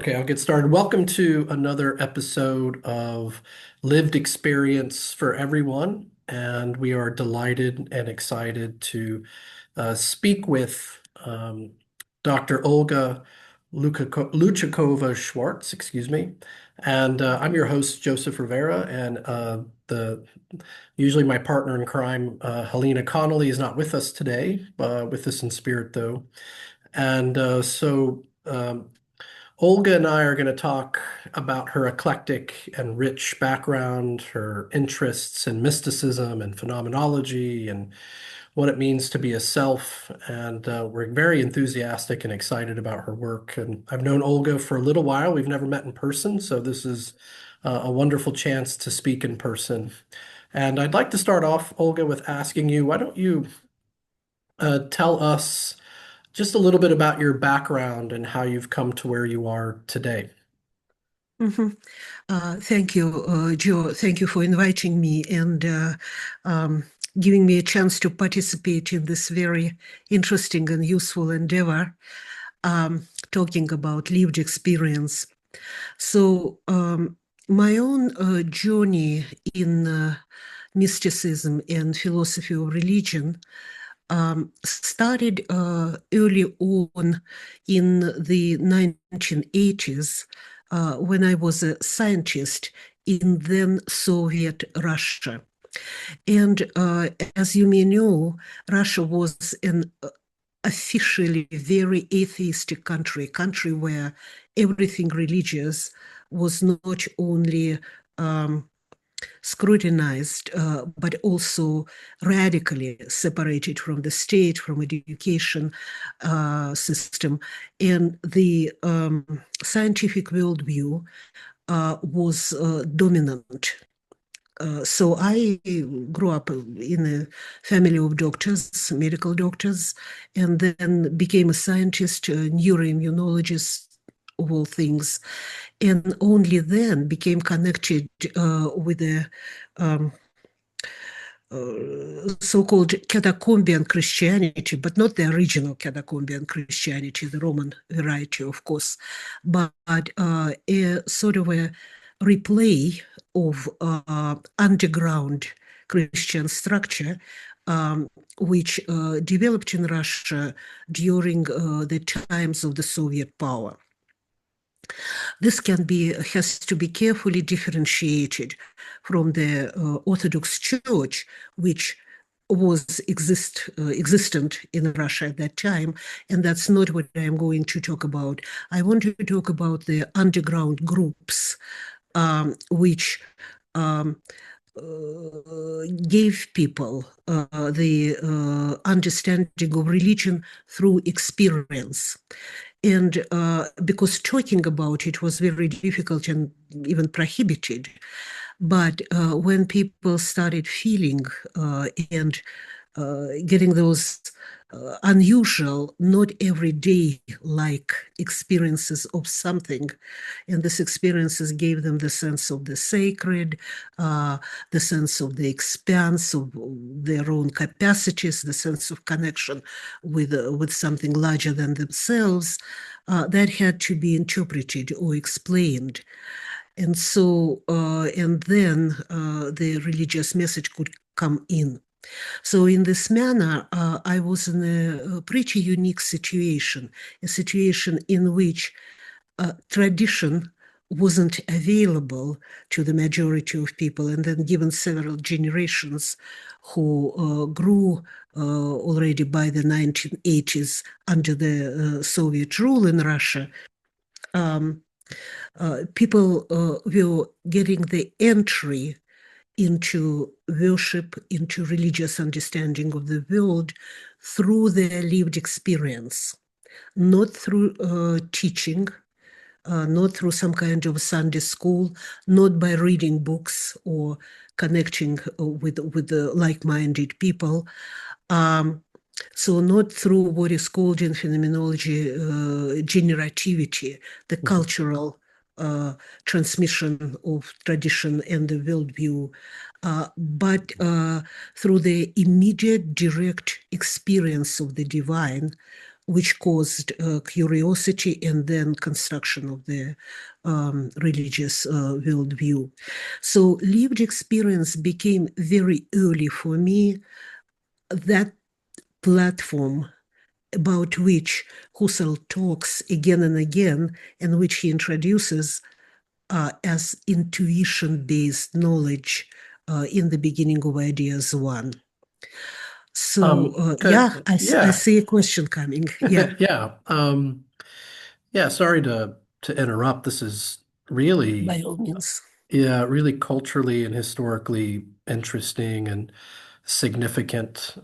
Okay, I'll get started. Welcome to another episode of Lived Experience for Everyone. And we are delighted and excited to speak with Dr. Olga Louchakova-Schwartz, excuse me. And I'm your host, Joseph Rivera, and the usually my partner in crime, Helena Connolly, is not with us today, with us in spirit, though. And Olga and I are going to talk about her eclectic and rich background, her interests in mysticism and phenomenology, and what it means to be a self. And we're very enthusiastic and excited about her work. And I've known Olga for a little while. We've never met in person, so this is a wonderful chance to speak in person. And I'd like to start off, Olga, with asking you, why don't you tell us just a little bit about your background and how you've come to where you are today. Mhm. Thank you, Joe. Thank you for inviting me and giving me a chance to participate in this very interesting and useful endeavor, talking about lived experience. So, my own journey in mysticism and philosophy of religion started early on in the 1980s when I was a scientist in then Soviet Russia. And as you may know, Russia was an officially very atheistic country, a country where everything religious was not only scrutinized, but also radically separated from the state, from education system. And the scientific worldview was dominant. So I grew up in a family of doctors, medical doctors, and then became a scientist, a neuroimmunologist, of all things, and only then became connected with the so-called catacombian Christianity, but not the original catacombian Christianity, the Roman variety, of course, but a sort of a replay of underground Christian structure, which developed in Russia during the times of the Soviet power. This has to be carefully differentiated from the Orthodox Church, which was existent in Russia at that time, and that's not what I'm going to talk about. I want to talk about the underground groups, which gave people the understanding of religion through experience. And because talking about it was very difficult and even prohibited. But when people started feeling and getting those unusual, not everyday like experiences of something, and these experiences gave them the sense of the sacred, the sense of the expanse of their own capacities, the sense of connection with something larger than themselves, that had to be interpreted or explained. And so, and then the religious message could come in. So in this manner, I was in a pretty unique situation, a situation in which tradition wasn't available to the majority of people. And then given several generations who grew already by the 1980s under the Soviet rule in Russia, people were getting the entry into worship, into religious understanding of the world through their lived experience, not through teaching, not through some kind of Sunday school, not by reading books or connecting with the like-minded people. So not through what is called in phenomenology generativity, the cultural transmission of tradition and the worldview, but through the immediate direct experience of the divine, which caused curiosity and then construction of the religious worldview. So lived experience became very early for me that platform about which Husserl talks again and again, and which he introduces as intuition-based knowledge in the beginning of Ideas 1. So, yeah, I Yeah. see a question coming. Yeah, Yeah. Yeah, sorry to interrupt. This is by really, all means. yeah, really culturally and historically interesting and significant.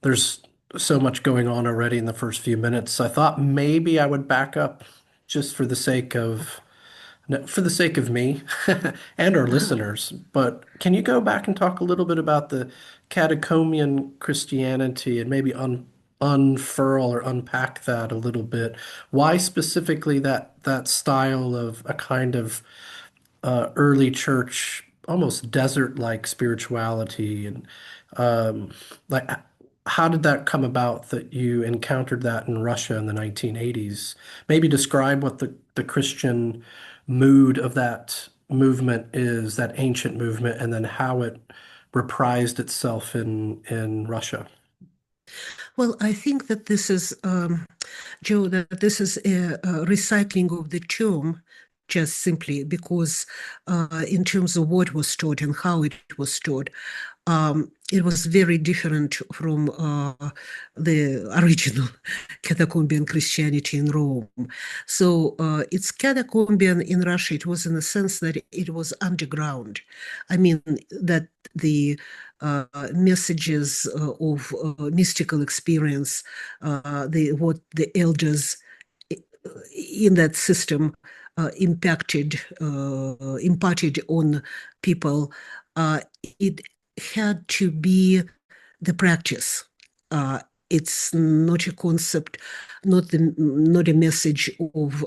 There's so much going on already in the first few minutes. I thought maybe I would back up just for the sake of no, for the sake of me and our listeners. But can you go back and talk a little bit about the catacombs Christianity and maybe unfurl or unpack that a little bit? Why specifically that style of a kind of early church, almost desert-like spirituality, and um, like how did that come about that you encountered that in Russia in the 1980s? Maybe describe what the Christian mood of that movement is, that ancient movement, and then how it reprised itself in Russia. Well, I think that this is, Joe, that this is a recycling of the term just simply because in terms of what was taught and how it was taught, it was very different from the original catacombian Christianity in Rome. So it's catacombian in Russia. It was in the sense that it was underground. I mean, that the messages of mystical experience, what the elders in that system imparted on people, it had to be the practice. It's not a concept, not a message of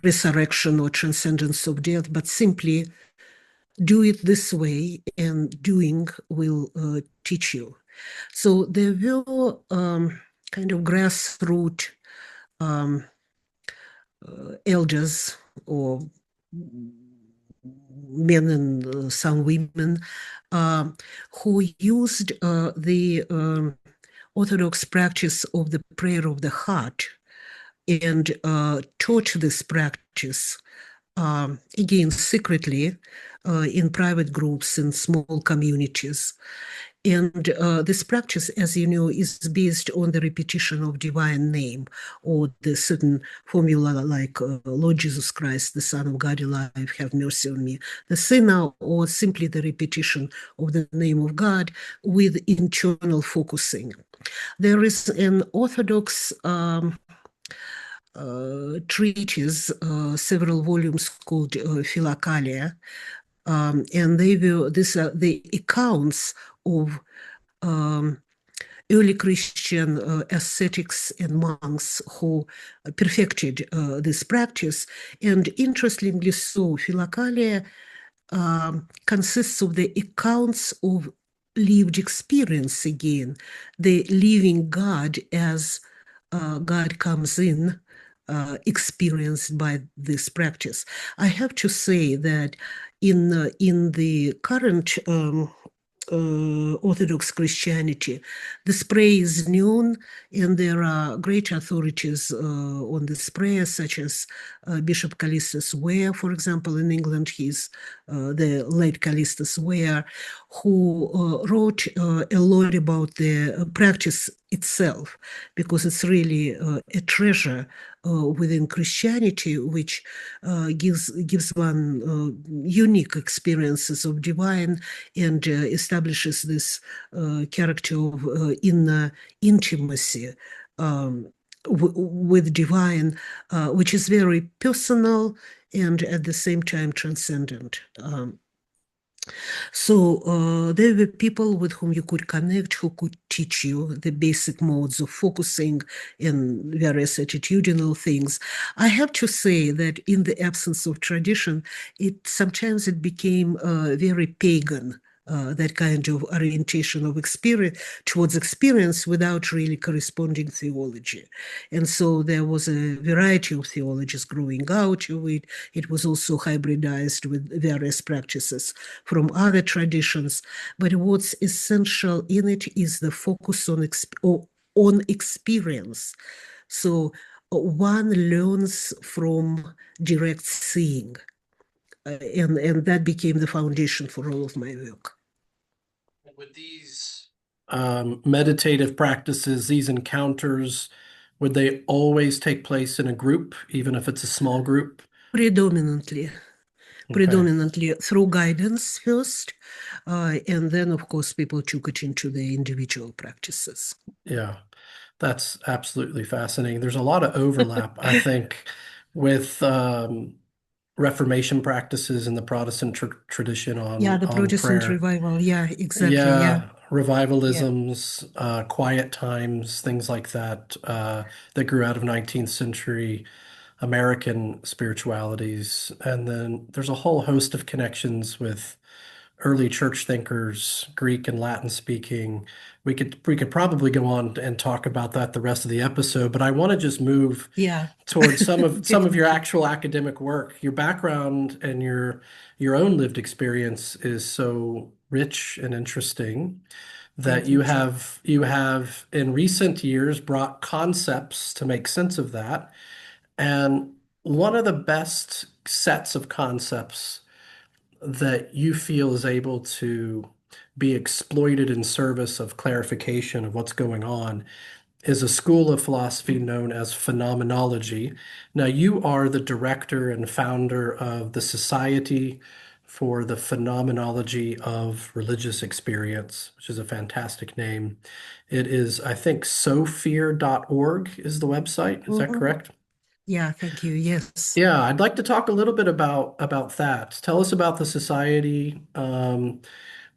resurrection or transcendence of death, but simply do it this way, and doing will teach you. So there were kind of grassroots elders or men and some women who used the Orthodox practice of the prayer of the heart and taught this practice again secretly in private groups in small communities. And this practice, as you know, is based on the repetition of divine name or the certain formula like Lord Jesus Christ, the Son of God alive, have mercy on me, the sinner, or simply the repetition of the name of God with internal focusing. There is an Orthodox treatise, several volumes called Philokalia, and these are the accounts of early Christian ascetics and monks who perfected this practice. And interestingly so, Philokalia consists of the accounts of lived experience again, the living God as God comes in, experienced by this practice. I have to say that in the current Orthodox Christianity, this prayer is known, and there are great authorities on this prayer, such as Bishop Callistus Ware, for example, in England. He's the late Callistus Ware, who wrote a lot about the practice itself, because it's really a treasure within Christianity, which gives one unique experiences of divine and establishes this character of inner intimacy with divine, which is very personal and at the same time transcendent. So there were people with whom you could connect, who could teach you the basic modes of focusing and various attitudinal things. I have to say that in the absence of tradition, sometimes it became very pagan. that kind of orientation of experience towards experience without really corresponding theology. And so there was a variety of theologies growing out of it. It was also hybridized with various practices from other traditions. But what's essential in it is the focus on experience. So one learns from direct seeing. And that became the foundation for all of my work. With these meditative practices, these encounters, would they always take place in a group, even if it's a small group? Predominantly, Okay. predominantly through guidance first, and then, of course, people took it into the individual practices. Yeah, that's absolutely fascinating. There's a lot of overlap, I think, with Reformation practices in the Protestant tradition Yeah, on the Protestant prayer. revival. Yeah, exactly. Yeah, Yeah, yeah. revivalisms, quiet times, things like that, that grew out of 19th century American spiritualities. And then there's a whole host of connections with early church thinkers, Greek and Latin speaking. We could probably go on and talk about that the rest of the episode, but I want to just move Yeah, towards some of your definitely. actual academic work. Your background and your own lived experience is so rich and interesting that Thank you you, Joe. have you have in recent years brought concepts to make sense of that. And one of the best sets of concepts that you feel is able to be exploited in service of clarification of what's going on is a school of philosophy known as phenomenology. Now, you are the director and founder of the Society for the Phenomenology of Religious Experience, which is a fantastic name. It is, I think, sophear.org is the website. Is that Mhm. correct? Yeah, thank you. Yes. Yeah, I'd like to talk a little bit about that. Tell us about the society,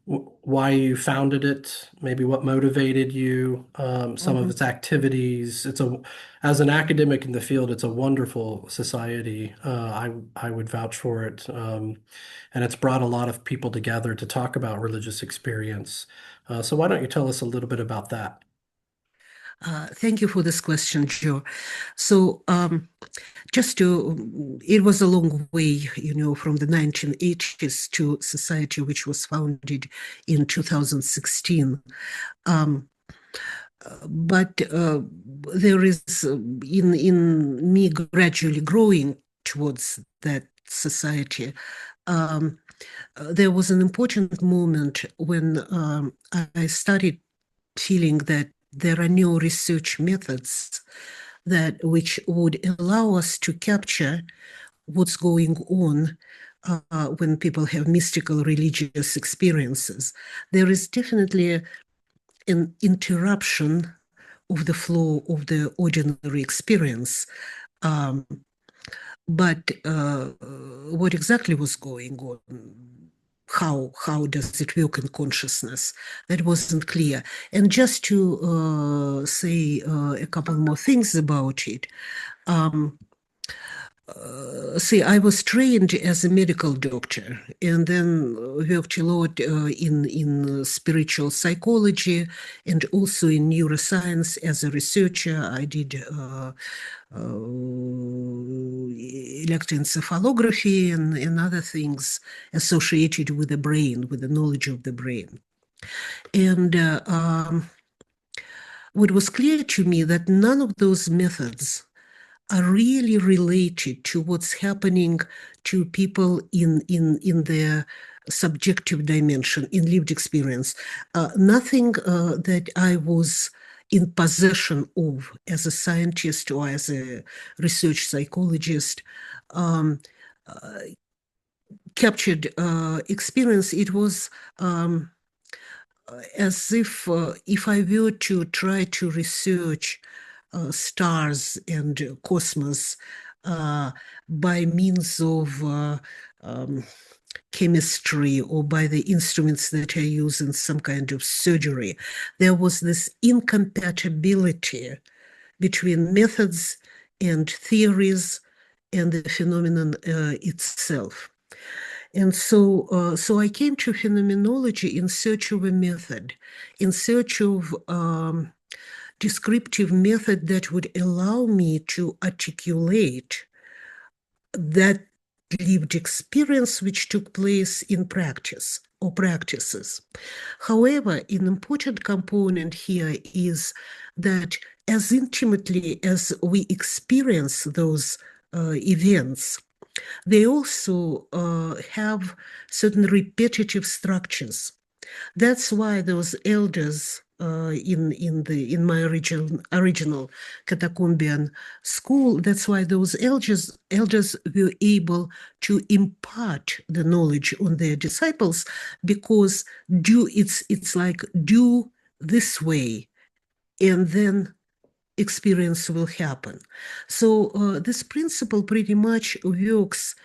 why you founded it, maybe what motivated you, some of Mhm. its activities. As an academic in the field, it's a wonderful society. I would vouch for it, and it's brought a lot of people together to talk about religious experience. So why don't you tell us a little bit about that? Thank you for this question, Joe. So, it was a long way, from the 1980s to society, which was founded in 2016. Um, but there is, in me gradually growing towards that society, um, there was an important moment when I started feeling that there are new research methods that which would allow us to capture what's going on when people have mystical religious experiences. There is definitely an interruption of the flow of the ordinary experience. Um, but what exactly was going on? How does it work in consciousness? That wasn't clear. And just to say a couple more things about it. Um, See, I was trained as a medical doctor and then worked a lot in spiritual psychology and also in neuroscience as a researcher. I did electroencephalography and other things associated with the brain, with the knowledge of the brain. And what was clear to me that none of those methods are really related to what's happening to people in their subjective dimension, in lived experience. Nothing that I was in possession of as a scientist or as a research psychologist um, uh, captured experience. It was as if I were to try to research stars and cosmos uh, by means of um, chemistry or by the instruments that I use in some kind of surgery. There was this incompatibility between methods and theories and the phenomenon itself. And so I came to phenomenology in search of a method, in search of descriptive method that would allow me to articulate that lived experience which took place in practice or practices. However, an important component here is that as intimately as we experience those events, they also have certain repetitive structures. That's why those elders in my original catacombian school, that's why those elders were able to impart the knowledge on their disciples, because it's like do this way and then experience will happen. So this principle pretty much works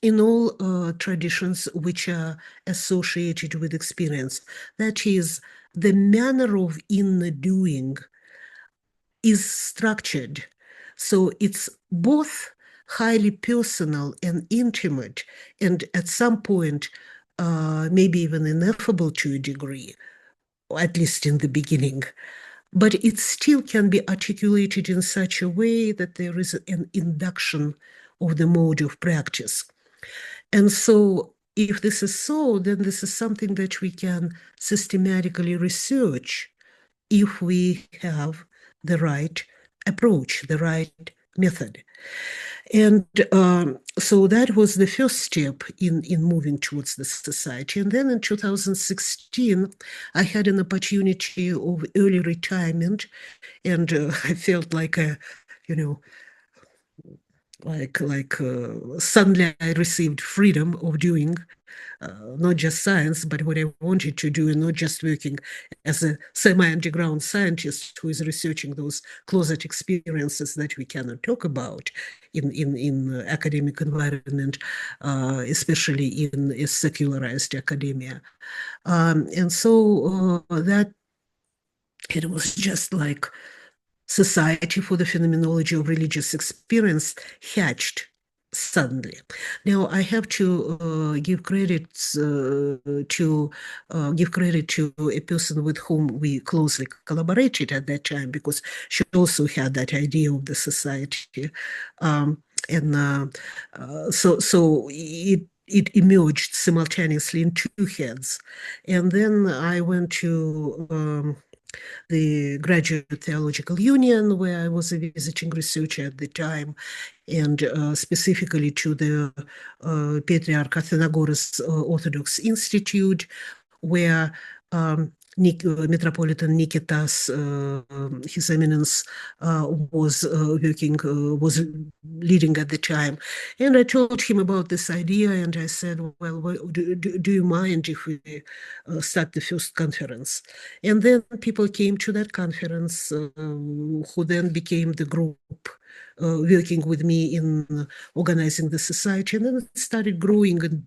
in all traditions which are associated with experience. That is, the manner of inner doing is structured. So it's both highly personal and intimate, and at some point, maybe even ineffable to a degree, or at least in the beginning. But it still can be articulated in such a way that there is an induction of the mode of practice. And so if this is so, then this is something that we can systematically research if we have the right approach, the right method. And so that was the first step in moving towards the society. And then in 2016, I had an opportunity of early retirement, and I felt like a, you know, suddenly I received freedom of doing not just science, but what I wanted to do, and not just working as a semi-underground scientist who is researching those closet experiences that we cannot talk about in academic environment, especially in a secularized academia. And so that it was just like Society for the Phenomenology of Religious Experience hatched suddenly. Now I have to give credit to a person with whom we closely collaborated at that time, because she also had that idea of the society, and so it emerged simultaneously in two heads. And then I went to the Graduate Theological Union, where I was a visiting researcher at the time, and specifically to the Patriarch Athenagoras Orthodox Institute, where Metropolitan Nikitas, His Eminence, was was leading at the time. And I told him about this idea, and I said, well, do you mind if we start the first conference? And then people came to that conference, who then became the group working with me in organizing the society. And then it started growing and,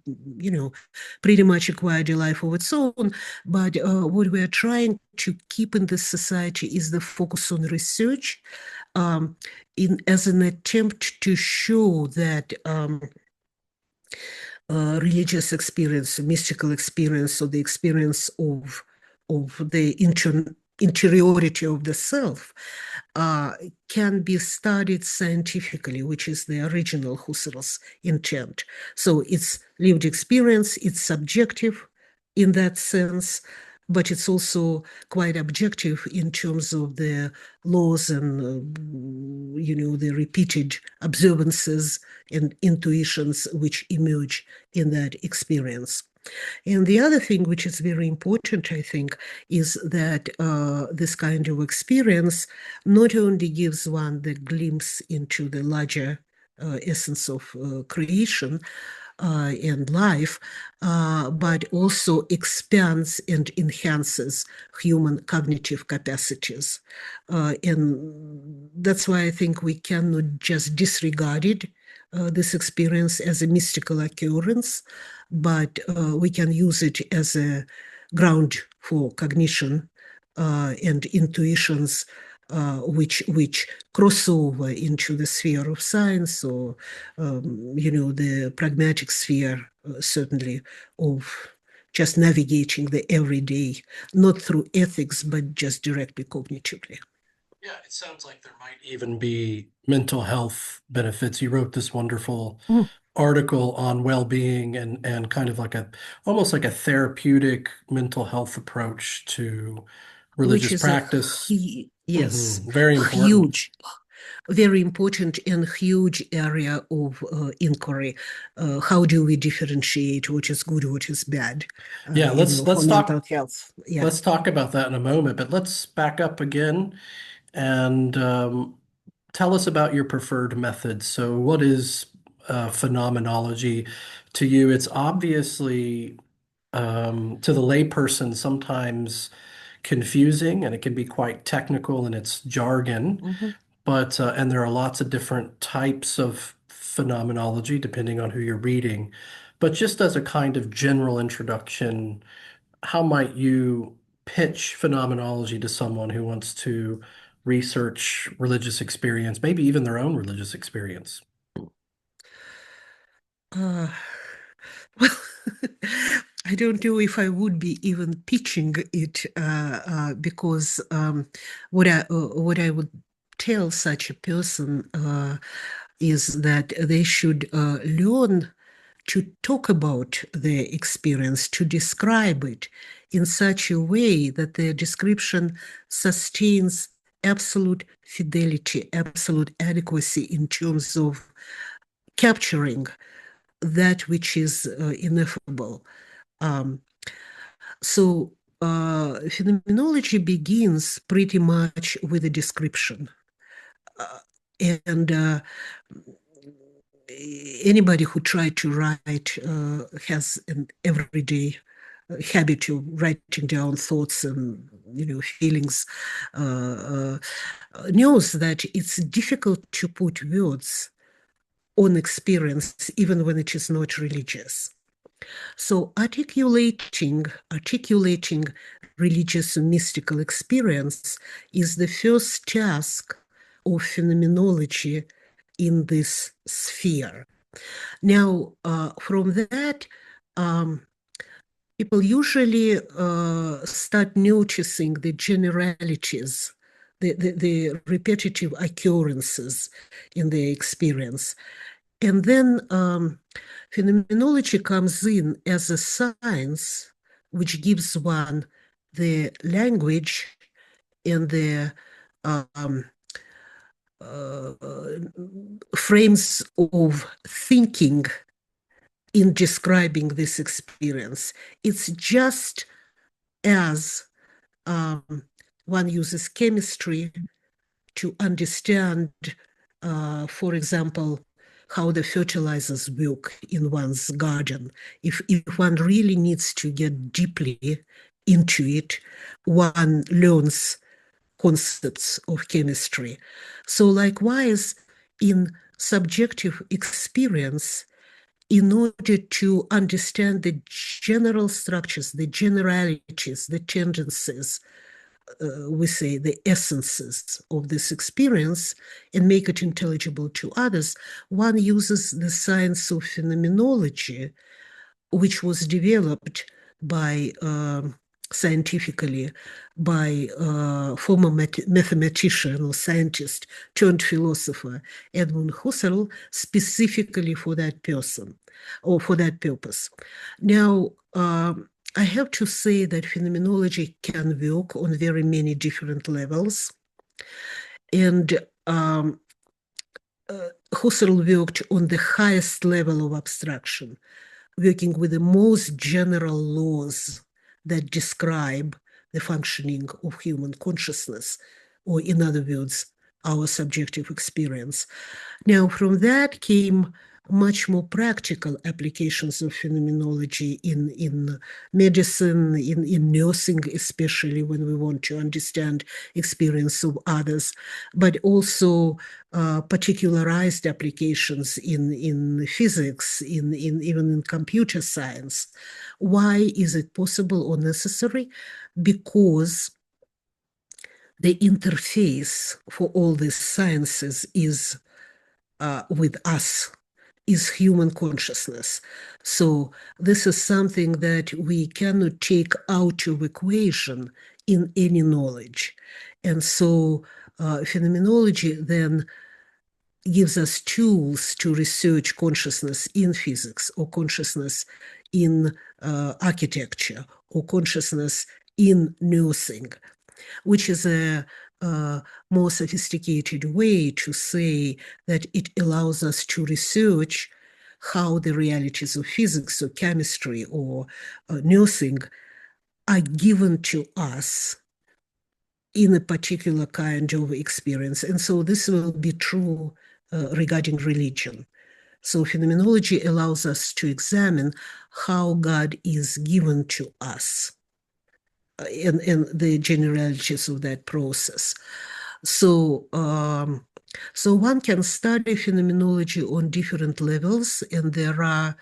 pretty much acquired a life of its own. But what we're trying to keep in this society is the focus on research, as an attempt to show that religious experience, mystical experience, or the experience of the interiority of the self can be studied scientifically, which is the original Husserl's intent. So it's lived experience, it's subjective in that sense, but it's also quite objective in terms of the laws and, the repeated observances and intuitions which emerge in that experience. And the other thing which is very important, I think, is that this kind of experience not only gives one the glimpse into the larger essence of creation and life, but also expands and enhances human cognitive capacities. And that's why I think we cannot just disregard it, this experience, as a mystical occurrence, but we can use it as a ground for cognition and intuitions, which cross over into the sphere of science, or the pragmatic sphere certainly, of just navigating the everyday, not through ethics, but just directly cognitively. Yeah, it sounds like there might even be mental health benefits. You wrote this wonderful Mm. article on well-being and kind of like a almost like a therapeutic mental health approach to Which religious is a, practice. yes, Very important. huge, very important and huge area of inquiry. How do we differentiate what is good, what is bad, Yeah, for mental health? Yeah. let's talk about that in a moment, but let's back up again and tell us about your preferred method. So, what is phenomenology to you? It's obviously to the layperson sometimes confusing, and it can be quite technical in its jargon. Mhm. But and there are lots of different types of phenomenology depending on who you're reading. But just as a kind of general introduction, how might you pitch phenomenology to someone who wants to research religious experience, maybe even their own religious experience? Uh, well, I don't know if I would be even pitching it because what I would tell such a person is that they should learn to talk about their experience, to describe it in such a way that their description sustains absolute fidelity, absolute adequacy in terms of capturing that which is ineffable. Um, Phenomenology begins pretty much with a description. Uh, and Anybody who tried to write has an everyday habit of writing down thoughts and feelings, knows that it's difficult to put words on experience even when it is not religious. So articulating religious and mystical experience is the first task of phenomenology in this sphere. Now, from that, um, people usually start noticing the generalities, the repetitive occurrences in their experience. And then phenomenology comes in as a science which gives one the language and the um, uh, frames of thinking in describing this experience. It's just as um, one uses chemistry to understand, for example, how the fertilizers work in one's garden. If one really needs to get deeply into it, one learns concepts of chemistry. So likewise, in subjective experience, in order to understand the general structures, the generalities, the tendencies, we say the essences of this experience and make it intelligible to others, one uses the science of phenomenology, which was developed by scientifically by former mathematician or scientist turned philosopher Edmund Husserl, specifically for that person or for that purpose. Now, I have to say that phenomenology can work on very many different levels. And Husserl worked on the highest level of abstraction, working with the most general laws that describe the functioning of human consciousness, or in other words, our subjective experience. Now, from that came much more practical applications of phenomenology in medicine, in nursing, especially when we want to understand experience of others, but also particularized applications in physics, even in computer science. Why is it possible or necessary? Because the interface for all these sciences is with us. is human consciousness. So this is something that we cannot take out of equation in any knowledge. And so phenomenology then gives us tools to research consciousness in physics or consciousness in architecture or consciousness in nursing, which is a more sophisticated way to say that it allows us to research how the realities of physics or chemistry or nursing are given to us in a particular kind of experience. And so this will be true regarding religion. So phenomenology allows us to examine how God is given to us and the generalities of that process. So, so one can study phenomenology on different levels, and there are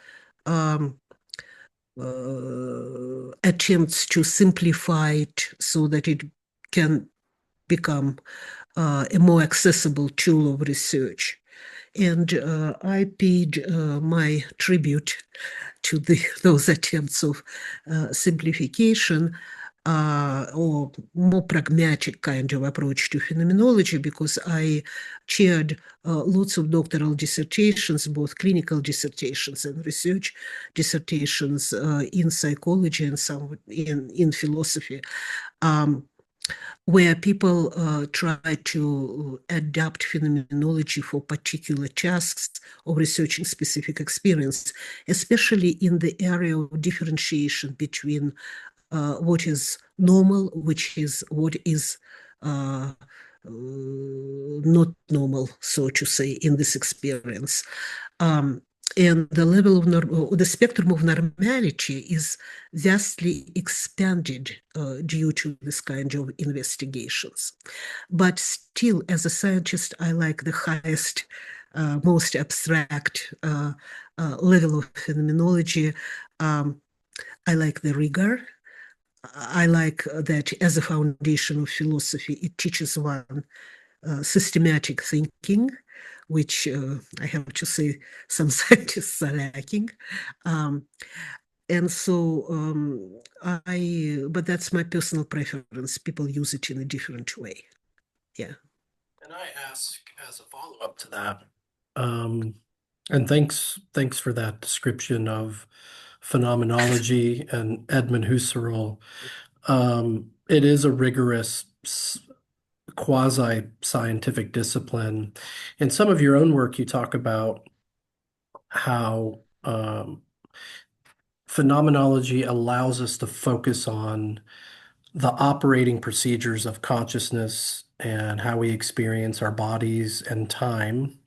attempts to simplify it so that it can become a more accessible tool of research. And I paid my tribute to those attempts of simplification or more pragmatic kind of approach to phenomenology, because I chaired lots of doctoral dissertations, both clinical dissertations and research dissertations in psychology and some in philosophy. Where people try to adapt phenomenology for particular tasks or researching specific experience, especially in the area of differentiation between what is normal, which is what is not normal, so to say, in this experience. And the level of the spectrum of normality is vastly expanded due to this kind of investigations. But still, as a scientist, I like the highest, most abstract level of phenomenology. I like the rigor. I like that as a foundation of philosophy, it teaches one systematic thinking, which I have to say some scientists are lacking. And so but that's my personal preference. People use it in a different way. Yeah. And I ask as a follow-up to that, and thanks for that description of phenomenology and Edmund Husserl. It is a rigorous quasi-scientific discipline. In some of your own work, you talk about how phenomenology allows us to focus on the operating procedures of consciousness and how we experience our bodies and time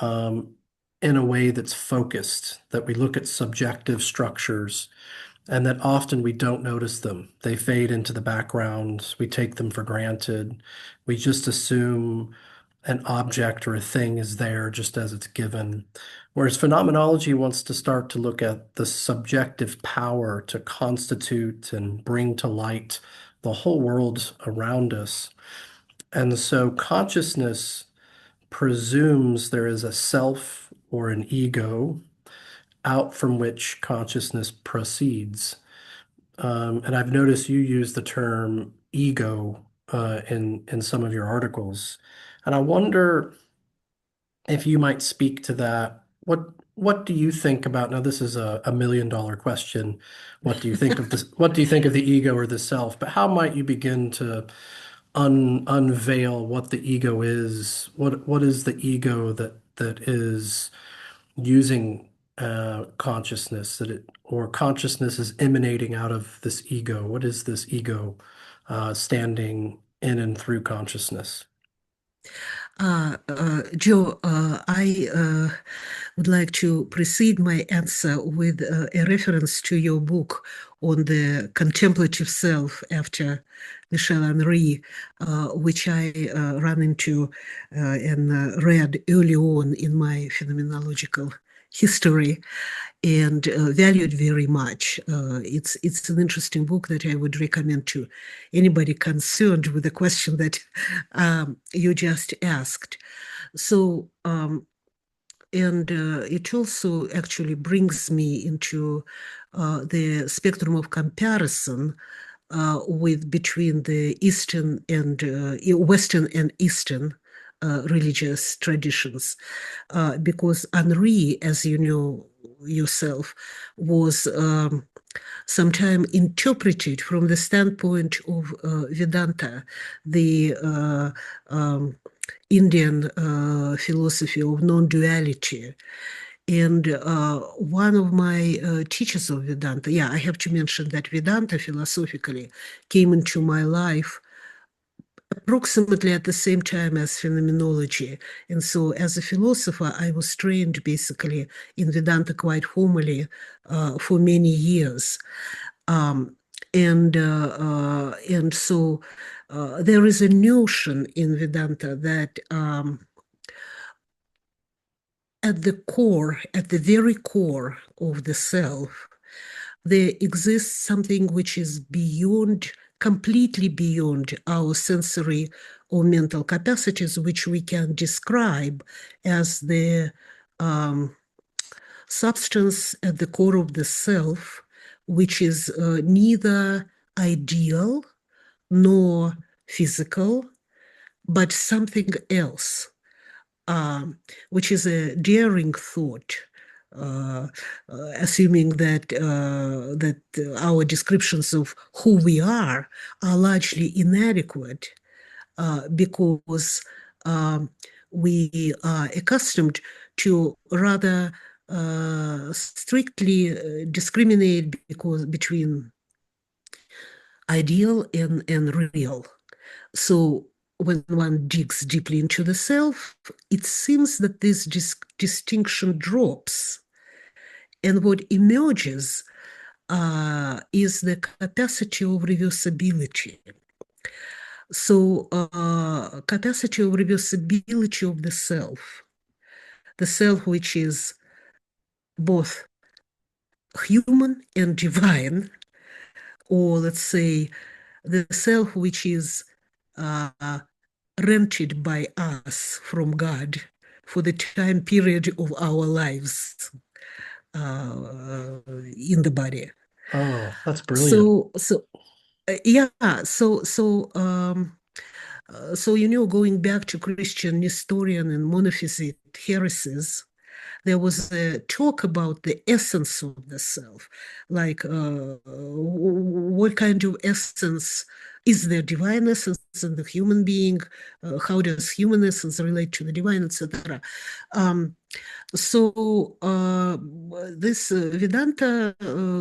um, in a way that's focused, that we look at subjective structures and that often we don't notice them. They fade into the background. We take them for granted. We just assume an object or a thing is there just as it's given. Whereas phenomenology wants to start to look at the subjective power to constitute and bring to light the whole world around us. And so consciousness presumes there is a self or an ego out from which consciousness proceeds. And I've noticed you use the term ego in some of your articles. And I wonder if you might speak to that. What do you think about, now this is a $1 million question. What do you think of this? What do you think of the ego or the self? But how might you begin to unveil what the ego is? What is the ego that is using consciousness that it or consciousness is emanating out of this ego? What is this ego standing in and through consciousness? Joe, I would like to precede my answer with a reference to your book on the contemplative self after Michel Henry, which I ran into and read early on in my phenomenological history and valued very much. It's an interesting book that I would recommend to anybody concerned with the question that you just asked. So it also actually brings me into the spectrum of comparison with between the Eastern and Western and Eastern religious traditions, because Henri, as you know yourself, was sometimes interpreted from the standpoint of Vedanta, the Indian philosophy of non-duality. And one of my teachers of Vedanta, yeah, I have to mention that Vedanta philosophically came into my life approximately at the same time as phenomenology. And so as a philosopher, I was trained basically in Vedanta quite formally for many years. Um, and so there is a notion in Vedanta that at the core, at the very core of the self, there exists something which is beyond, completely beyond our sensory or mental capacities, which we can describe as the substance at the core of the self, which is neither ideal nor physical, but something else, which is a daring thought, assuming that our descriptions of who we are largely inadequate, because we are accustomed to rather strictly discriminate between ideal and real. So when one digs deeply into the self, it seems that this distinction drops. And what emerges is the capacity of reversibility. So capacity of reversibility of the self which is both human and divine, or let's say the self which is rented by us from God for the time period of our lives in the body. Oh, that's brilliant. So yeah, so going back to Christian Nestorian and monophysite heresies, there was a talk about the essence of the self, like what kind of essence is there, divine essence in the human being? How does human essence relate to the divine, etc. So this Vedanta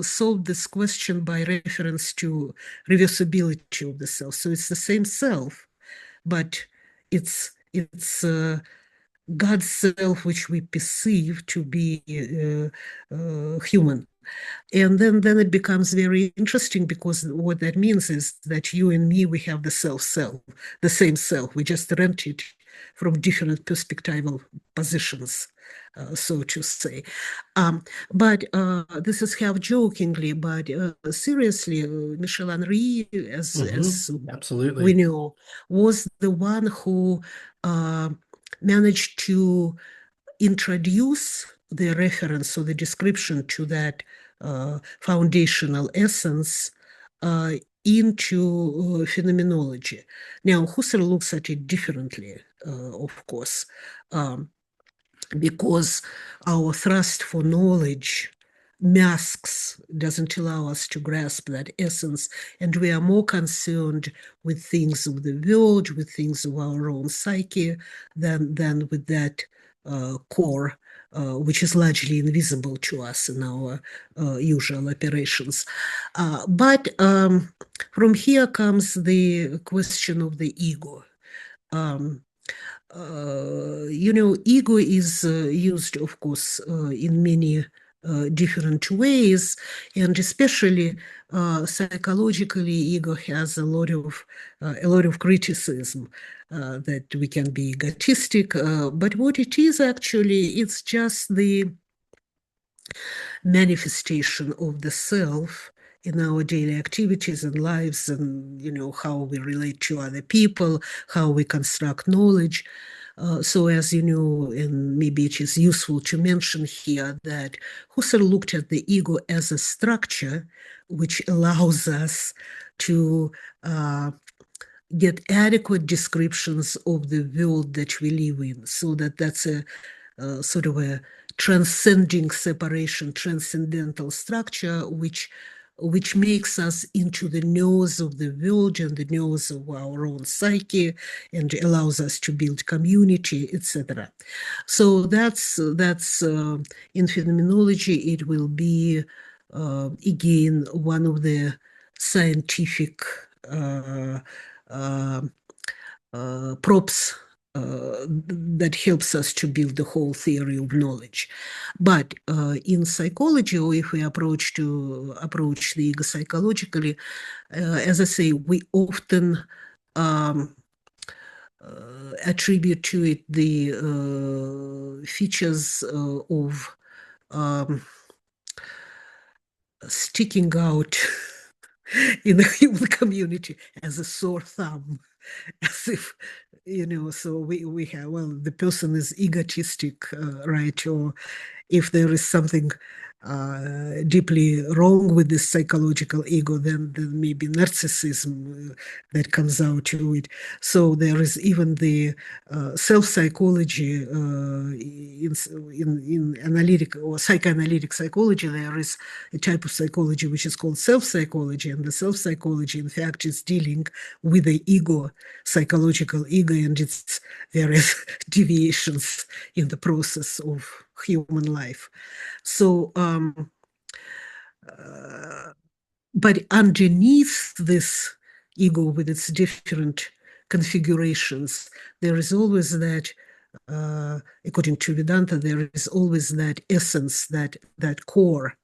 solved this question by reference to reversibility of the self. So it's the same self, but it's God's self, which we perceive to be human. And then it becomes very interesting, because what that means is that you and me, we have the self, the same self. We just rent it from different perspectival positions, so to say. But this is half jokingly, but seriously, Michel Henry, as we Absolutely. know, was the one who managed to introduce the reference or the description to that foundational essence into phenomenology. Now, Husserl looks at it differently, of course, because our thirst for knowledge masks, doesn't allow us to grasp that essence, and we are more concerned with things of the world, with things of our own psyche, than with that core, which is largely invisible to us in our usual operations. But from here comes the question of the ego. Ego is used, of course, in many different ways, and especially psychologically, ego has a lot of criticism, that we can be egotistic, but what it is actually, it's just the manifestation of the self in our daily activities and lives, and how we relate to other people, how we construct knowledge. So as you know, and maybe it is useful to mention here that Husserl looked at the ego as a structure which allows us to get adequate descriptions of the world that we live in, so that's a sort of a transcending separation, transcendental structure, which makes us into the nose of the world and the nose of our own psyche, and allows us to build community, etc. So that's in phenomenology. It will be again one of the scientific uh, uh, props that helps us to build the whole theory of knowledge. But in psychology, or if we approach the ego psychologically, as I say, we often attribute to it the features of um, sticking out in the human community as a sore thumb, as if, so we have, well, the person is egotistic, right? Or if there is something deeply wrong with this psychological ego, then maybe narcissism that comes out to it. So there is even the self-psychology in analytic or psychoanalytic psychology. There is a type of psychology which is called self-psychology, and the self-psychology, in fact, is dealing with the ego, psychological ego, and its various deviations in the process of human life. So, but underneath this ego with its different configurations, there is always that, according to Vedanta, there is always that essence, that core,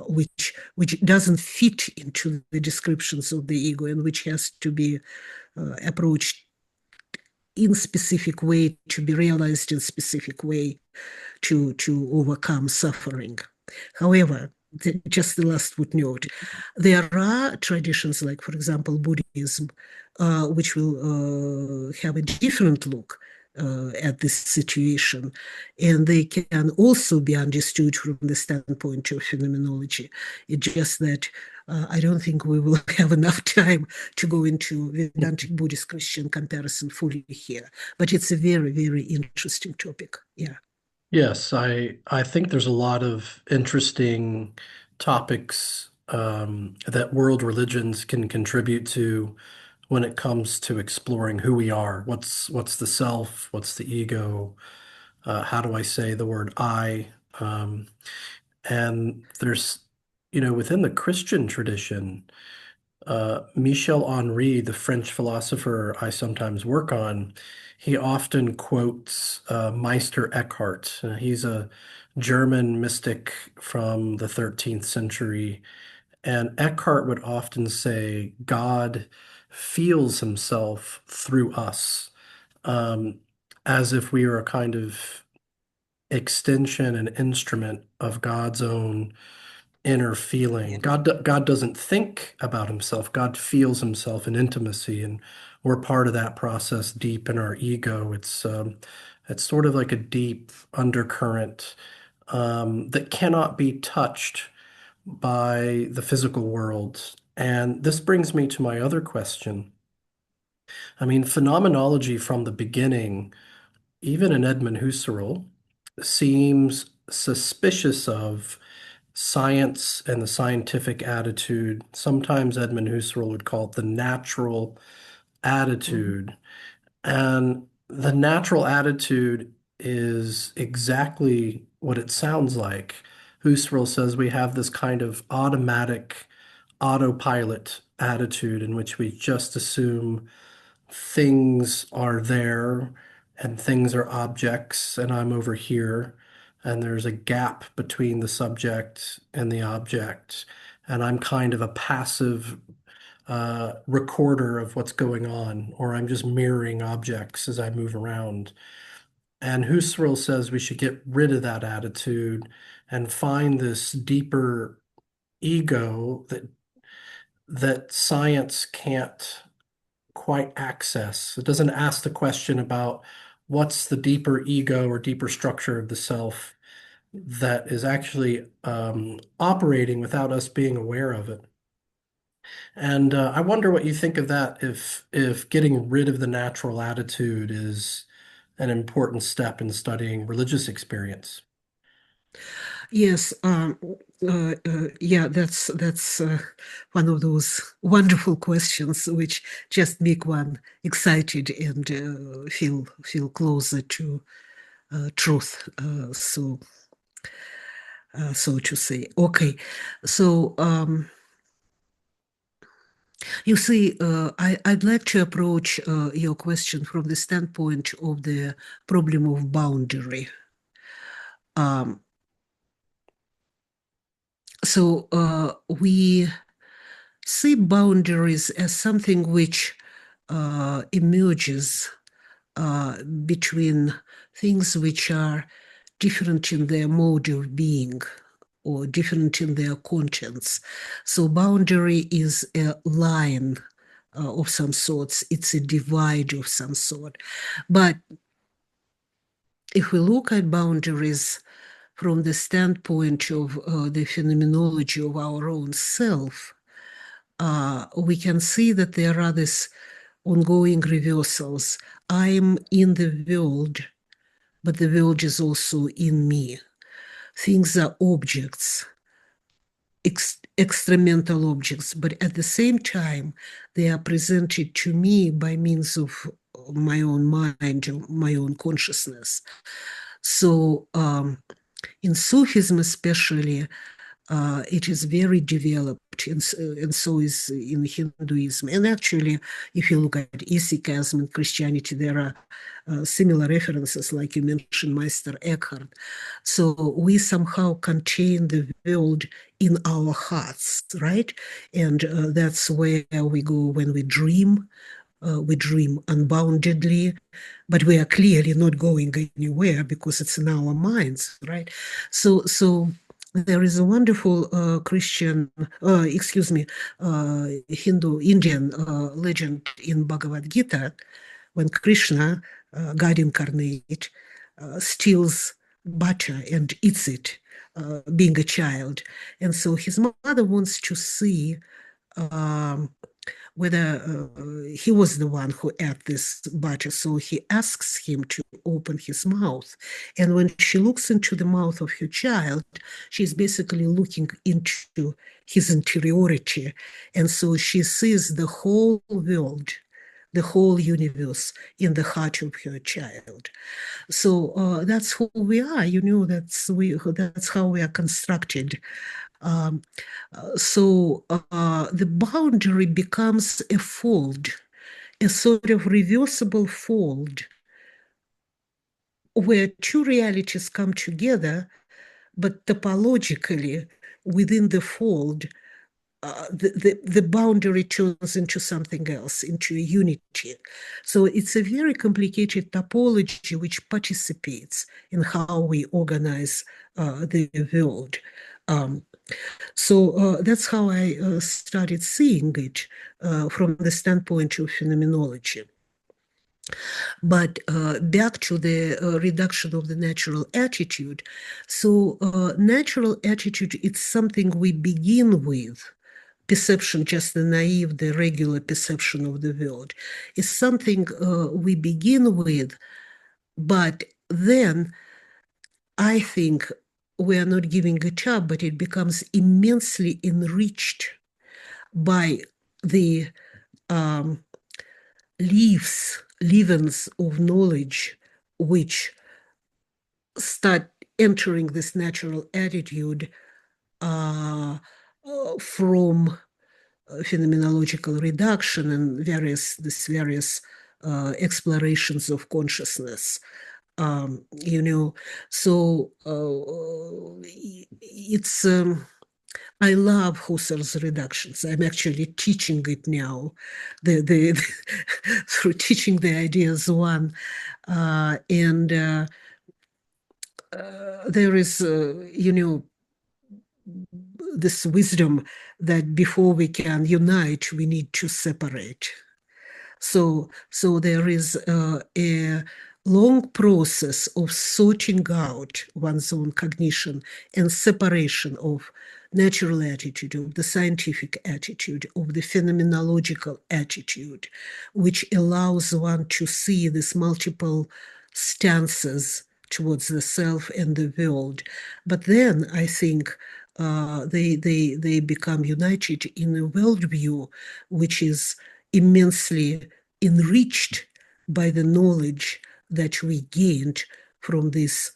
which doesn't fit into the descriptions of the ego, and which has to be approached in specific way, to be realized in specific way, to overcome suffering. However, just the last footnote, there are traditions like, for example, Buddhism, which will have a different look at this situation, and they can also be understood from the standpoint of phenomenology. It's just that I don't think we will have enough time to go into Vedantic Buddhist Christian comparison fully here, but it's a very, very interesting topic. Yeah. Yes, I think there's a lot of interesting topics that world religions can contribute to when it comes to exploring who we are. What's the self? What's the ego? How do I say the word I? Um, and there's, within the Christian tradition, Michel Henry, the French philosopher I sometimes work on, he often quotes Meister Eckhart. He's a German mystic from the 13th century. And Eckhart would often say, God feels himself through us, um, as if we are a kind of extension and instrument of God's own inner feeling. God doesn't think about himself. God feels himself in intimacy, and we're part of that process deep in our ego. It's sort of like a deep undercurrent that cannot be touched by the physical world. And this brings me to my other question. I mean, phenomenology from the beginning, even in Edmund Husserl, seems suspicious of science and the scientific attitude. Sometimes Edmund Husserl would call it the natural Mhm. attitude. And the natural attitude is exactly what it sounds like. Husserl says we have this kind of automatic autopilot attitude in which we just assume things are there and things are objects, and I'm over here, and there's a gap between the subject and the object, and I'm kind of a passive recorder of what's going on, or I'm just mirroring objects as I move around. And Husserl says we should get rid of that attitude and find this deeper ego that science can't quite access. It doesn't ask the question about what's the deeper ego or deeper structure of the self that is actually operating without us being aware of it. And I wonder what you think of that if getting rid of the natural attitude is an important step in studying religious experience. Yes, yeah, that's one of those wonderful questions which just make one excited and feel closer to truth. So to say. Okay, so you see, I'd like to approach your question from the standpoint of the problem of boundary. Um, so we see boundaries as something which emerges between things which are different in their mode of being or different in their contents. So boundary is a line of some sorts. It's a divide of some sort. But if we look at boundaries from the standpoint of the phenomenology of our own self, we can see that there are these ongoing reversals. I'm in the world, but the world is also in me. Things are objects, extramental objects, but at the same time, they are presented to me by means of my own mind, my own consciousness. So in Sufism especially, it is very developed, and so is in Hinduism. And actually, if you look at Isikasm in Christianity, there are similar references, like you mentioned, Meister Eckhart. So we somehow contain the world in our hearts, right? And that's where we go when we dream. We dream unboundedly, but we are clearly not going anywhere because it's in our minds, right? So there is a wonderful Hindu Indian legend in Bhagavad Gita when Krishna, God incarnate, steals butter and eats it, being a child. And so his mother wants to see um, whether he was the one who ate this butter. So he asks him to open his mouth. And when she looks into the mouth of her child, she's basically looking into his interiority. And so she sees the whole world, the whole universe in the heart of her child. So that's who we are, that's how we are constructed. Um, so the boundary becomes a fold, a sort of reversible fold where two realities come together, but topologically within the fold, the boundary turns into something else, into a unity. So it's a very complicated topology which participates in how we organize the world. Um, so that's how I started seeing it from the standpoint of phenomenology. But back to the reduction of the natural attitude. So natural attitude, it's something we begin with. Perception, just the naive, the regular perception of the world, is something we begin with, but then I think we are not giving it up, but it becomes immensely enriched by the um, leavens of knowledge which start entering this natural attitude from phenomenological reduction and various explorations of consciousness. So it's I love Husserl's reductions. I'm actually teaching it now, through teaching the ideas one, and there is this wisdom that before we can unite, we need to separate. So there is a long process of sorting out one's own cognition and separation of natural attitude, of the scientific attitude, of the phenomenological attitude, which allows one to see these multiple stances towards the self and the world. But then I think they become united in a worldview which is immensely enriched by the knowledge that we gained from these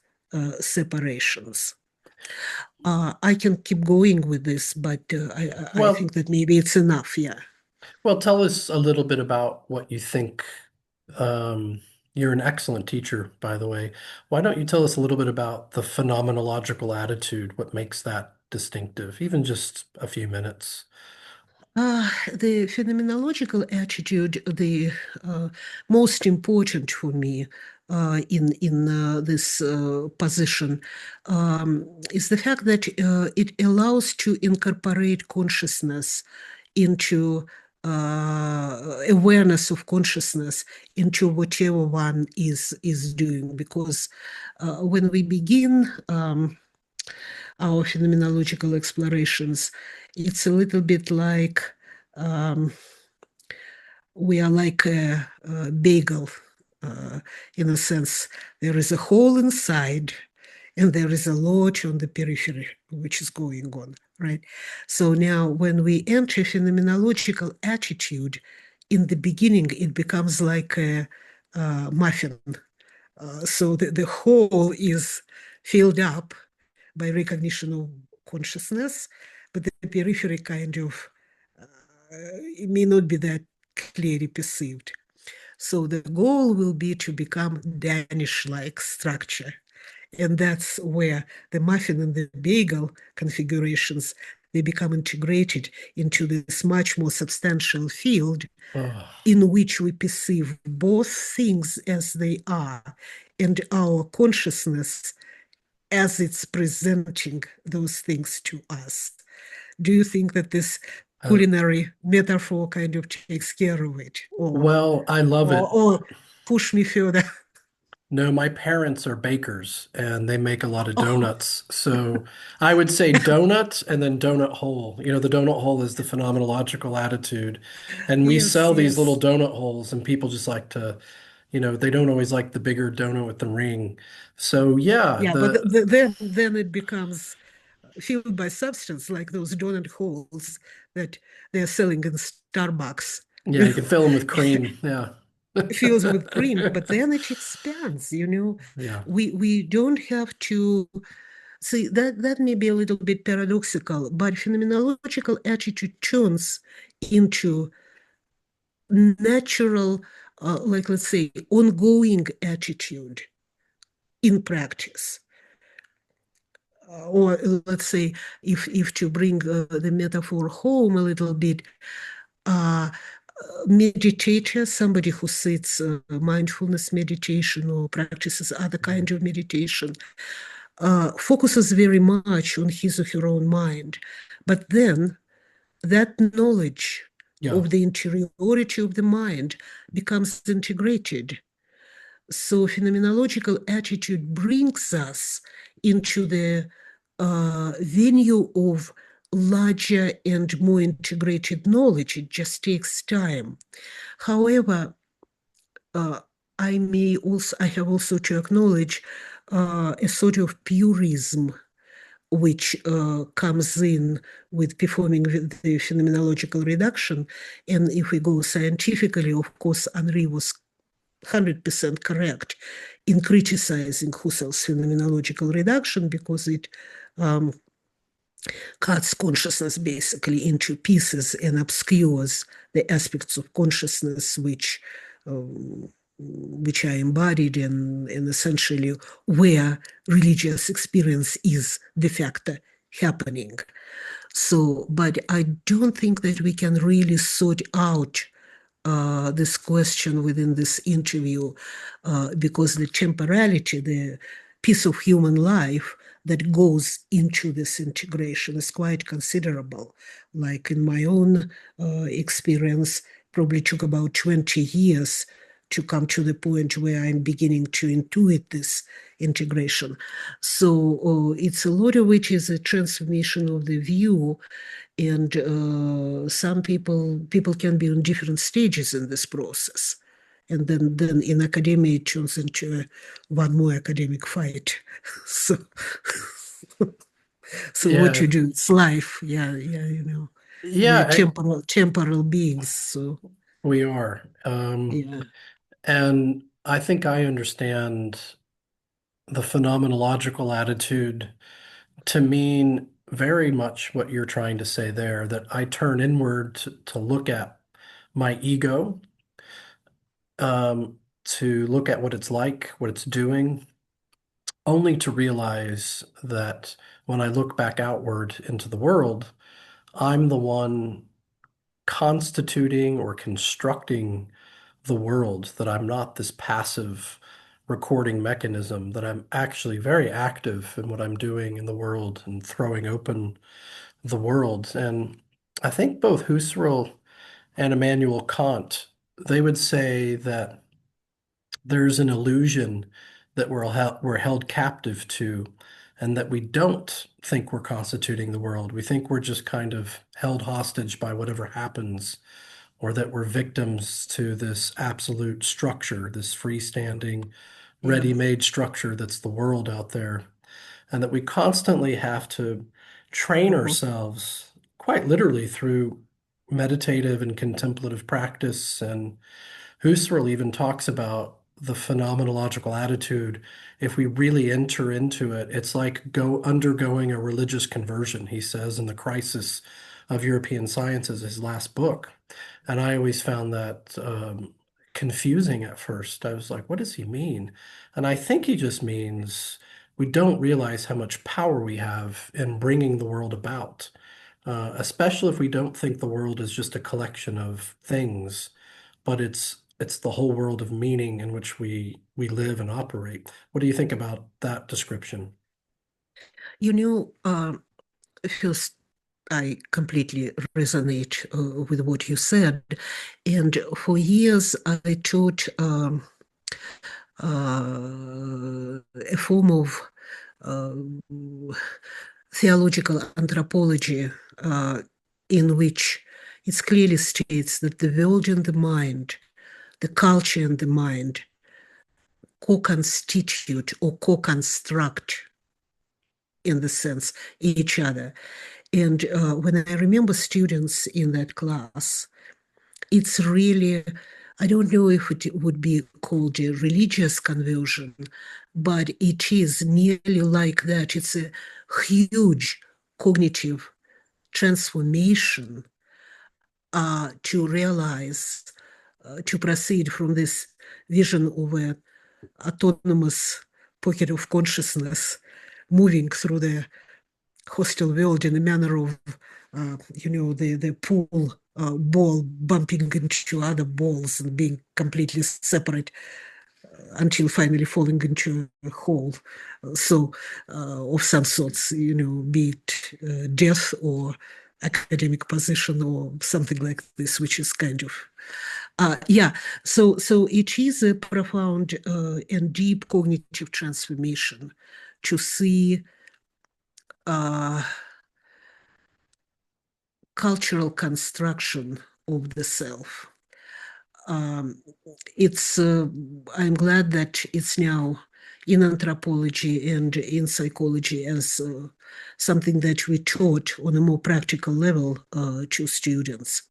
separations. I can keep going with this, but I think Well, that maybe it's enough. Yeah. well, tell us a little bit about what you think. Um, you're an excellent teacher, by the way. Why don't you tell us a little bit about the phenomenological attitude, what makes that distinctive, even just a few minutes? The phenomenological attitude, the most important for me in this position, is the fact that it allows to incorporate consciousness into awareness of consciousness into whatever one is doing. Because when we begin our phenomenological explorations, it's a little bit like we are like a bagel. In a sense, there is a hole inside and there is a lot on the periphery which is going on, right? So now when we enter phenomenological attitude, in the beginning, it becomes like a muffin. So the hole is filled up by recognition of consciousness, but the periphery kind of it may not be that clearly perceived. So the goal will be to become Danish-like structure. And that's where the muffin and the bagel configurations, they become integrated into this much more substantial field Oh, in which we perceive both things as they are and our consciousness as it's presenting those things to us. Do you think that this uh, culinary metaphor kind of takes care of it, well, I love it. or push me further? No, my parents are bakers and they make a lot of Oh, donuts. So I would say donut and then donut hole. You know, the donut hole is the phenomenological attitude. And we yes, sell these little yes. donut holes and people just like to, they don't always like the bigger donut with the ring. So yeah, Yeah, but then it becomes filled by substance, like those donut holes that they're selling in Starbucks. yeah, you can fill them with cream. Yeah. Fills with cream, but then it expands, you know. Yeah. We don't have to see that may be a little bit paradoxical, but phenomenological attitude turns into natural, like let's say, ongoing attitude in practice. Or let's say, if to bring the metaphor home a little bit, uh, meditator, somebody who sits mindfulness meditation or practices other kind of meditation, focuses very much on his or her own mind. But then that knowledge Yeah. of the interiority of the mind becomes integrated. So phenomenological attitude brings us into the venue of larger and more integrated knowledge. It just takes time. However, uh, I have also to acknowledge a sort of purism which comes in with performing the phenomenological reduction. And if we go scientifically, of course, Henri was 100% correct in criticizing Husserl's phenomenological reduction because it um, cuts consciousness basically into pieces and obscures the aspects of consciousness which are embodied and essentially where religious experience is de facto happening. So, but I don't think that we can really sort out this question within this interview because the temporality, the piece of human life that goes into this integration is quite considerable. Like in my own experience, probably took about 20 years to come to the point where I'm beginning to intuit this integration. So it's a lot of which is a transformation of the view, and some people can be on different stages in this process, and then in academia it turns into one more academic fight. So so what you Yeah. do, it's life. Yeah, yeah, you know, we're Yeah, temporal beings. So we are. yeah. And I think I understand the phenomenological attitude to mean very much what you're trying to say there, that I turn inward to look at my ego, to look at what it's like, what it's doing, only to realize that when I look back outward into the world, I'm the one constituting or constructing the world, that I'm not this passive recording mechanism, that I'm actually very active in what I'm doing in the world and throwing open the world. And I think both Husserl and Immanuel Kant, they would say that there's an illusion that we're held captive to, and that we don't think we're constituting the world. We think we're just kind of held hostage by whatever happens, or that we're victims to this absolute structure, this freestanding, Yeah. ready-made structure that's the world out there, and that we constantly have to train Mhm. ourselves, quite literally through meditative and contemplative practice. And Husserl even talks about the phenomenological attitude. If we really enter into it, it's like go undergoing a religious conversion, he says in The Crisis of European Sciences, his last book. And I always found that confusing at first. I was like, what does he mean? And I think he just means we don't realize how much power we have in bringing the world about, especially if we don't think the world is just a collection of things, but it's the whole world of meaning in which we live and operate. What do you think about that description? You know, first, I completely resonate with what you said. And for years, I taught a form of uh, theological anthropology in which it clearly states that the world and the mind, the culture and the mind, co-constitute or co-construct, in the sense, each other. And when I remember students in that class, it's really, I don't know if it would be called a religious conversion, but it is nearly like that. It's a huge cognitive transformation to realize, to proceed from this vision of an autonomous pocket of consciousness moving through the hostile world in a manner of, the pool ball bumping into other balls and being completely separate until finally falling into a hole. So, of some sorts, be it death or academic position or something like this, which is kind of yeah, so it is a profound and deep cognitive transformation to see uh, cultural construction of the self. Um, it's I'm glad that it's now in anthropology and in psychology as something that we taught on a more practical level to students.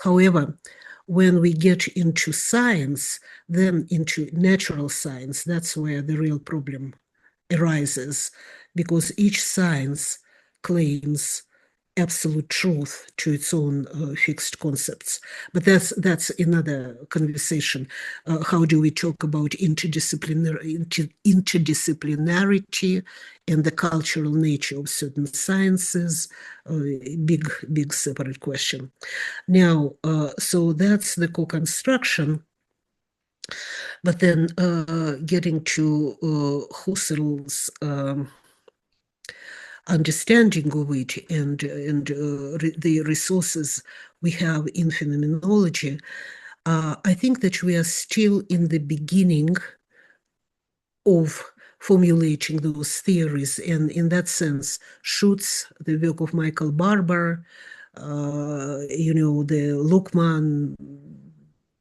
However, when we get into science, then into natural science, that's where the real problem arises, because each science claims absolute truth to its own fixed concepts. But that's another conversation. How do we talk about interdisciplinarity and the cultural nature of certain sciences? Big separate question. Now, so that's the co-construction. But then getting to Husserl's understanding of it and the resources we have in phenomenology, I think that we are still in the beginning of formulating those theories. And in that sense, Schutz, the work of Michael Barber, the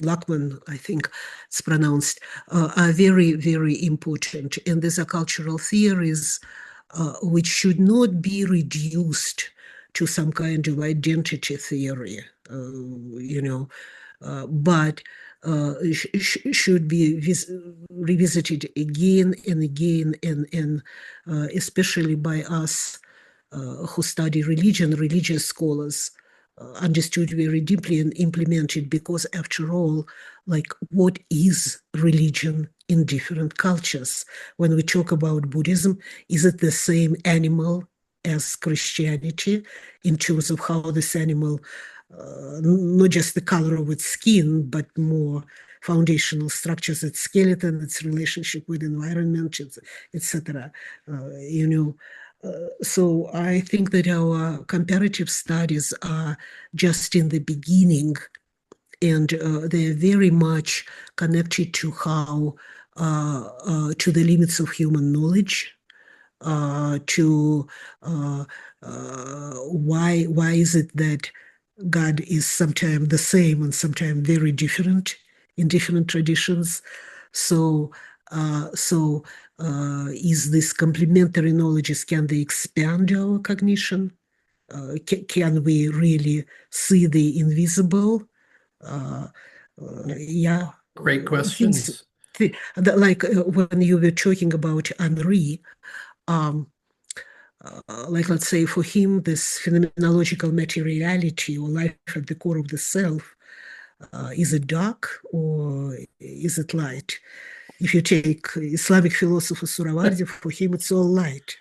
Luckman, I think it's pronounced, are very, very important. And these are cultural theories which should not be reduced to some kind of identity theory, but should be revisited again and again, and especially by us who study religion, religious scholars, understood very deeply and implemented, because after all, like, what is religion in different cultures? When we talk about Buddhism, is it the same animal as Christianity in terms of how this animal, not just the color of its skin, but more foundational structures, its skeleton, its relationship with environment, etc. So I think that our comparative studies are just in the beginning, and they're very much connected to how to the limits of human knowledge, to why is it that God is sometimes the same and sometimes very different in different traditions. So is this complementary knowledges, can they expand our cognition? Can we really see the invisible? Uh, yeah, Great things questions. like when you were talking about Henri, um, like, let's say, for him, this phenomenological materiality or life at the core of the self, is it dark or is it light? If you take Islamic philosopher Surawardi, for him, it's all light.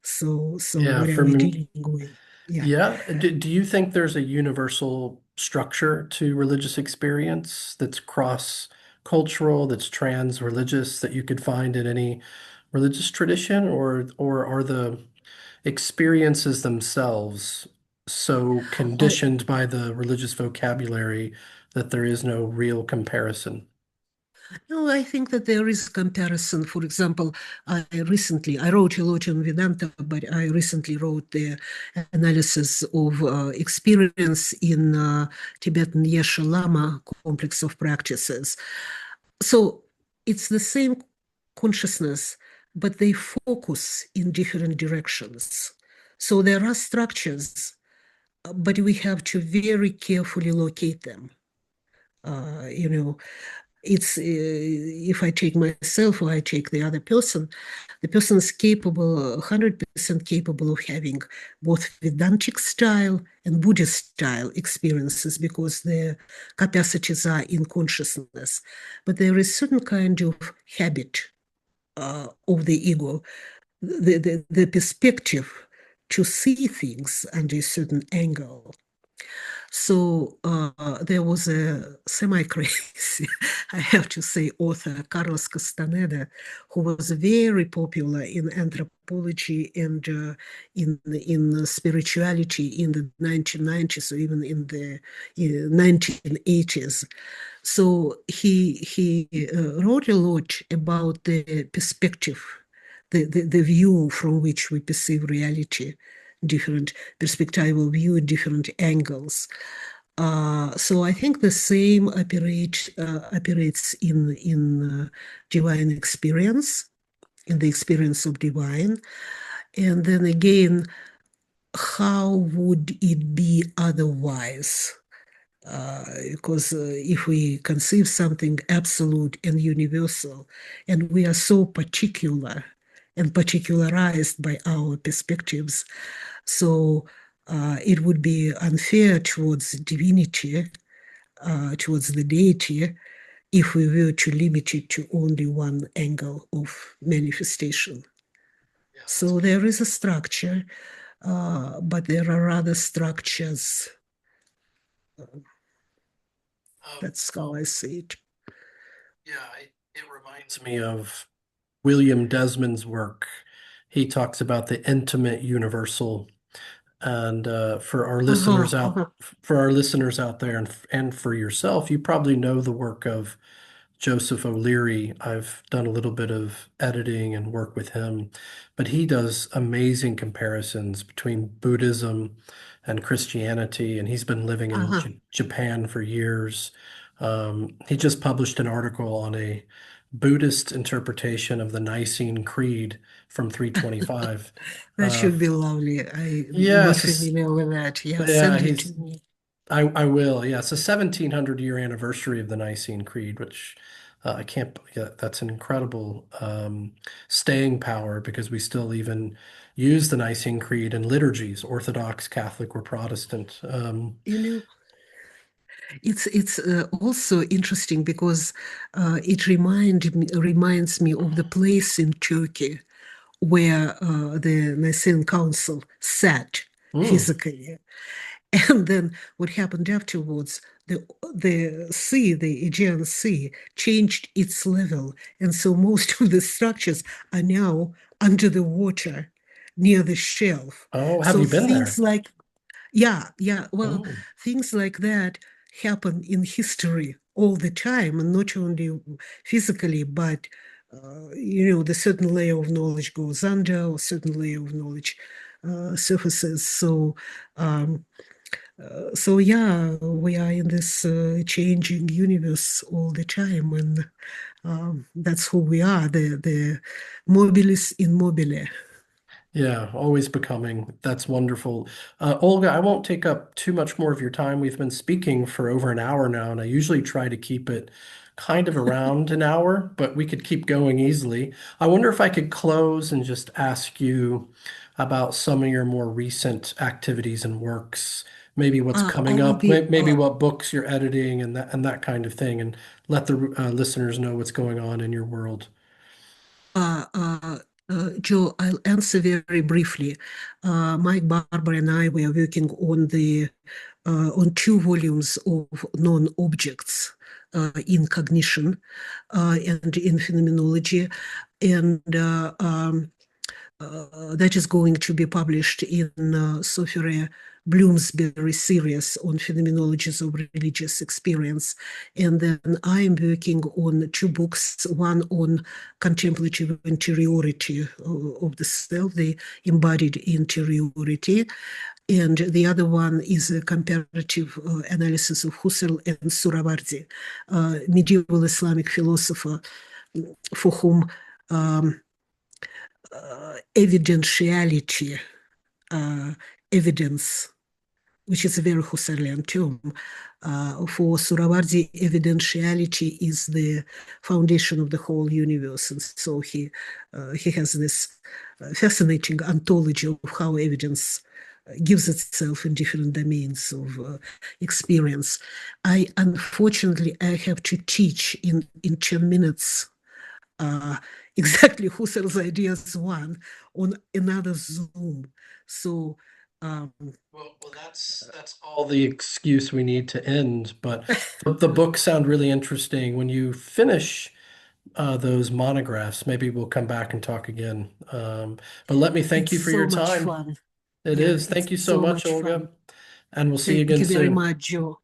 So Yeah, what are for we me, dealing with? Yeah. yeah. Do you think there's a universal structure to religious experience that's cross-cultural, that's trans-religious, that you could find in any religious tradition, or are the experiences themselves so I, conditioned by the religious vocabulary that there is no real comparison? No, I think that there is comparison. For example, I wrote a lot on Vedanta, but I recently wrote the analysis of experience in Tibetan Yeshe Lama complex of practices. So it's the same consciousness, but they focus in different directions. So there are structures, but we have to very carefully locate them. Uh, you know, it's if I take myself or I take the person is capable, 100% capable of having both Vedantic style and Buddhist style experiences, because their capacities are in consciousness. But there is certain kind of habit of the ego, the perspective to see things under a certain angle. So there was a semi-crazy, I have to say, author, Carlos Castaneda, who was very popular in anthropology and in spirituality in the 1990s or even in the 1980s. So he wrote a lot about the perspective, the view from which we perceive reality, different perspectival view, different angles. So I think the same operates in divine experience, in the experience of divine. And then again, how would it be otherwise? Because if we conceive something absolute and universal, and we are so particular and particularized by our perspectives, so it would be unfair towards divinity, towards the deity, if we were to limit it to only one angle of manifestation. Yeah, that's So there is a structure, but there are other structures. That's how I see it. yeah. It reminds me of William Desmond's work he talks about the intimate universal. And Uh-huh, uh-huh. for our listeners out there, and for yourself, you probably know the work of Joseph O'Leary. I've done a little bit of editing and work with him, but he does amazing comparisons between Buddhism and Christianity, and he's been living in Uh-huh. Japan for years. He just published an article on a Buddhist interpretation of the Nicene Creed from 325. That Uh, should be lovely. I'm yeah, not it's familiar with that. Yeah, yeah, send it to he's me. I will. Yeah, it's a 1700-year anniversary of the Nicene Creed, which I can't. Yeah, that's an incredible staying power because we still even use the Nicene Creed in liturgies, Orthodox, Catholic, or Protestant. You know, it's also interesting because it reminds me of the place in Turkey where the Nicene Council sat Mm. physically. And then what happened afterwards, the sea, the Aegean Sea, changed its level. And so most of the structures are now under the water near the shelf. Oh, have So you been things there? like, yeah, yeah, well, Mm. things like that happen in history all the time, and not only physically, but the certain layer of knowledge goes under, or certain layer of knowledge surfaces. Um, so yeah, we are in this changing universe all the time, and that's who we are, the mobilis in mobile. Yeah, always becoming. That's wonderful. Olga, I won't take up too much more of your time. We've been speaking for over an hour now, and I usually try to keep it kind of around an hour, but we could keep going easily. I wonder if I could close and just ask you about some of your more recent activities and works, maybe what's I coming will up, be maybe what books you're editing and that kind of thing, and let the listeners know what's going on in your world. uh, uh, Joe. I'll answer very briefly. Mike Barber and I were working on two volumes of non-objects in cognition and in phenomenology, and that is going to be published in Sofia Bloomsbury series on phenomenologies of religious experience. And then I'm working on two books, one on contemplative interiority of the self, the embodied interiority, and the other one is a comparative analysis of Husserl and Suravardi, medieval Islamic philosopher for whom um, evidentiality, uh, evidence, which is a very Husserlian term. For Suravardi, evidentiality is the foundation of the whole universe, and so he has this fascinating ontology of how evidence gives itself in different domains of experience. I have to teach in 10 minutes uh, exactly Husserl's ideas one on another Zoom. So, um, Well, that's all the excuse we need to end. But the books sound really interesting. When you finish those monographs, maybe we'll come back and talk again. But let me thank it's you for your so much time. fun. It Yeah, is. it's Thank you so so much, much Olga, fun. and we'll see you Thank again you very soon. much, Joe.